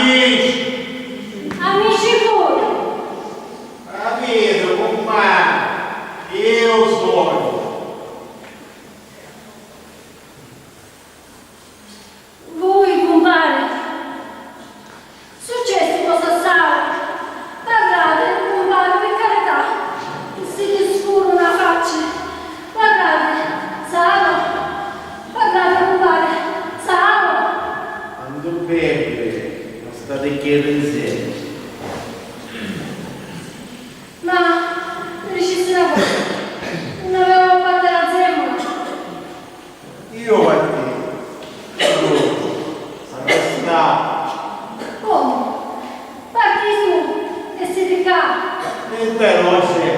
Amici! Amici pure! Capito, compagno? Io sono. Voi, compare! Successo cosa sa? Guardate, compare, per carità! Si scuro una faccia! Guardate, Saro! Guardate, compare! Saro! Quando beve, non state chiedendo insieme. Ma dicessi una cosa, non avevo fatto la zemola. Io parti. Sarà stato. Come? Parti su e si ricava. Niente non c'è.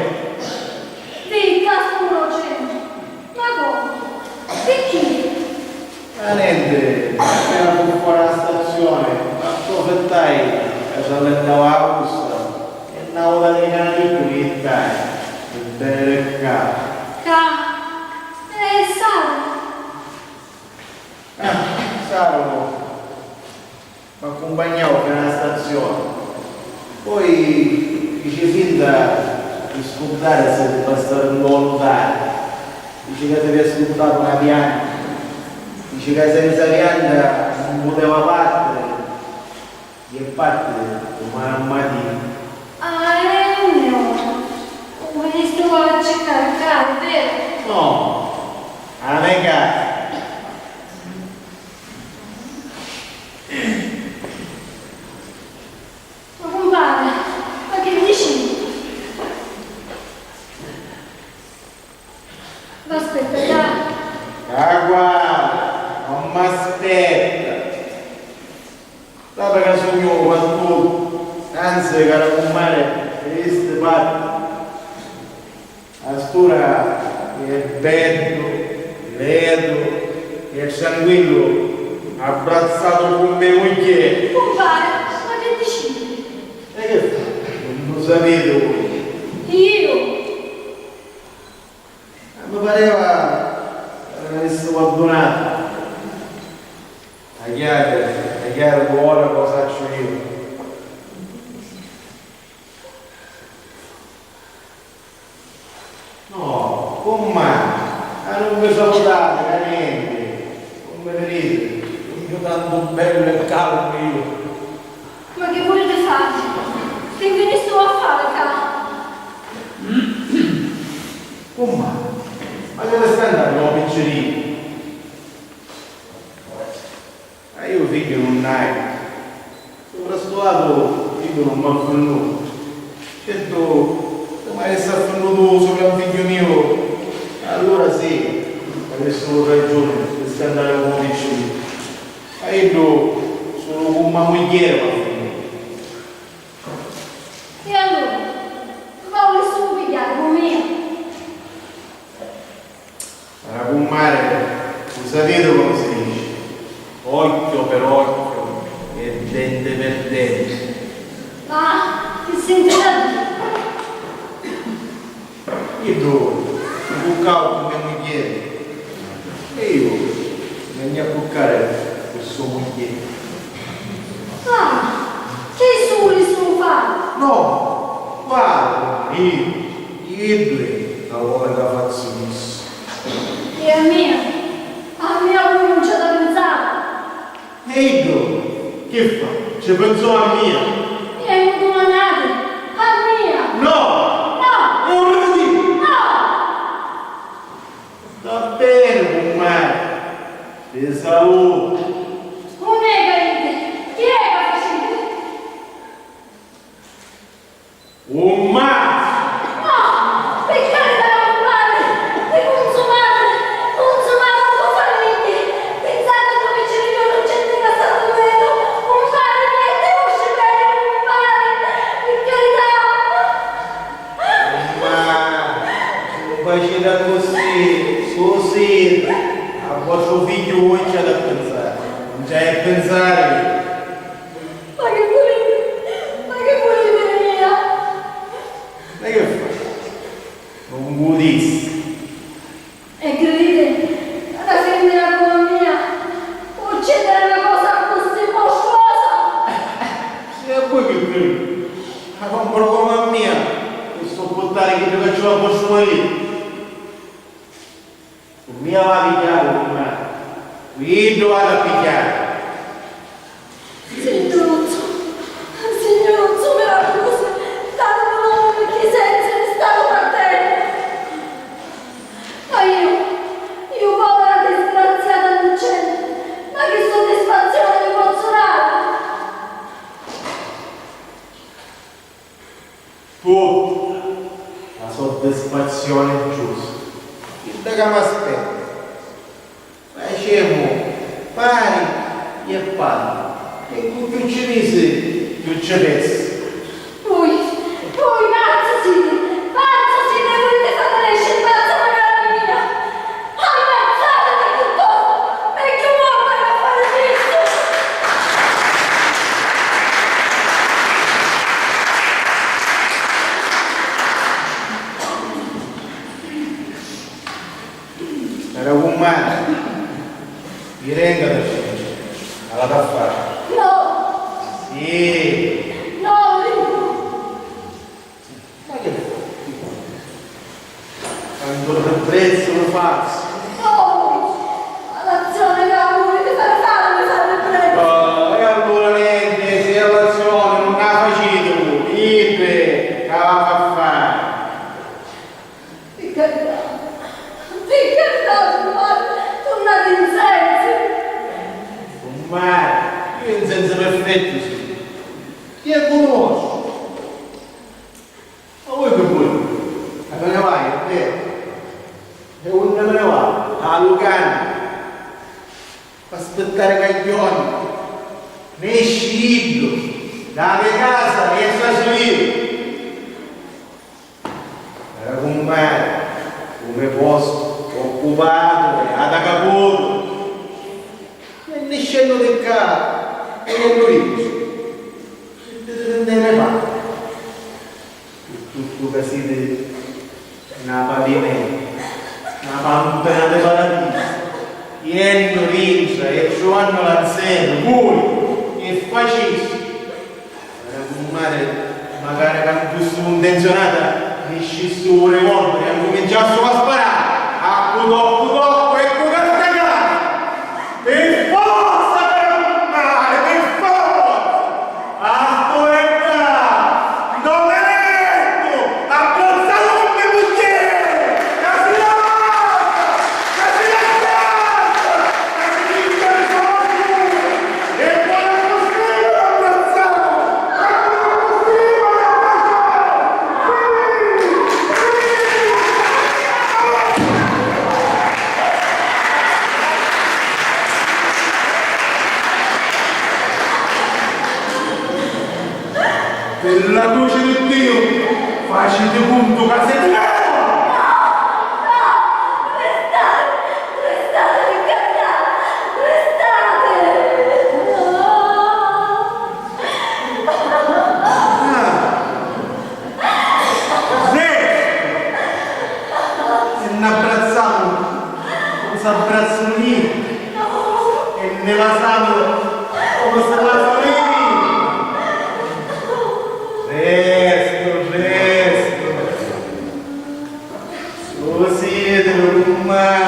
Vedi, casculo c'è. Ma come? Perché? Niente, appena fuori la stazione, approfittai e sono andato a Augusta e andavo dalle canali pulite per tenere il capo. Saro. Saro mi accompagnavo fino alla stazione, poi dice finta di scordare se bastava un volontario, dice che ti aveva scottato una pianta, dice che senza pianta non poteva battere, e parte domani al mattino. No. Come sto a cercare il carro, vero? No, a me casa. Ma compare, ma che dici? Ma aspetta, dai. Ah, guarda, non mi aspetta. Sape che sogno quando, anzi, caro compare, queste parti. A stura è bello, ledo, è tranquillo, abbracciato con mia moglie. Compare, ma che dici? E che fa? Non lo sapete voi. Io? Mi pareva che avessi abbandonato. La chiara buona cosa faccio io. No, con mano, non mi salutate, niente. Non mi vedete, io tanto bello e calmo io. Ma che volete fare? Che ve ne sto a fare, ca? Con mano, ma dove stai andando, no, piccerino? Io figlio non hai. Sopra sto lato io non mi ha fannuto. Certo, se mai sta fannuto sopra un figlio mio, allora sì, adesso ragione, per stai andando con piccerino. Ma io sono con una mogliera, ma E allora? Ma volessi pigliare con me? era con mare, lo sapete come si dice? Occhio per occhio e dente per dente. Ma che senti da dire? Io mi buccavo con mia moglie e io vengo a buccare questo moglie. Ah, che soli sono fatti? No, guarda, io due la vuole da fazzionista. E a mia ho cominciato a pensare. E io, che fa? Ci pensò a mia? Mi hai domandato? A mia? No! No! E un ragazzi! No! Sta bene con me. Ti saluto. Non è carente. Chi è che facete? Un mazzo! No! Per carità, compare! E consumate un po' falliti! Pensate dove c'è il loro gente che sta dovendo! Compare, niente, usci bene, compare! Per carità! Ma non facete così, a vostro figlio voi c'è da pensare. faceva posto lì. Non mi aveva picchiato, ma qui doveva picchiare. Signoruzzo meraviglioso, dato nome perché senza è stato partendo. Ma io povera disgraziata innocente, ma che soddisfazione mi posso dare? Tu, la soddisfazione giusta. Il che mi aspetta. Facciamo pari e pari. E con più ci mise, più ci pensi. Voi, pazzo siete, volete fare scelta magari mia. Ammazzatemi piuttosto, meglio morta che a fare questo. Era un male. Mi renga da alla da fare. No, Sì. no, Ma che tanto prezzo lo faccio. no, l'azione che volete fare mi fate prego. Oh, e allora niente, se l'azione non la facete voi, dite che la fa fare. Per carità, tornate in senso. Ma io in senso perfetto sì. Chi è conosco? Ma voi che volete? Ma me ne vai, è vero? E uno me ne va? A Lucano. Aspettare caglioni. Ne esci dalle casa e sta salire. Era con me, come posto, occupato, ad acaporo. E ne scendo del capo, e non lo dico. E te ne va. Tutto che siete una pavimento, una pampana di paradiso. Iendo rincia e Giovanni Lanzeno, voi, e facessi. Era con mare, magari che non fosse intenzionata, ne scessi un revolver e hanno cominciato a sparare. A cudò, ecco che sta casa. Per forza per un mare, per forza! Aspetta! Non me ne metto! Abbozzato con mie bugiere! Che si lavora! Che si lavora! Che si dice il soldo! E poi la costruiva l'abbozzato! E poi la costruiva l'abbozzato! Per la luce di Dio, facete punto che siete Restate, per carità, restate. e ne abbracciamo, non si abbracciano niente, e ne lasciamo come se la solini. Resto, lo siete, ma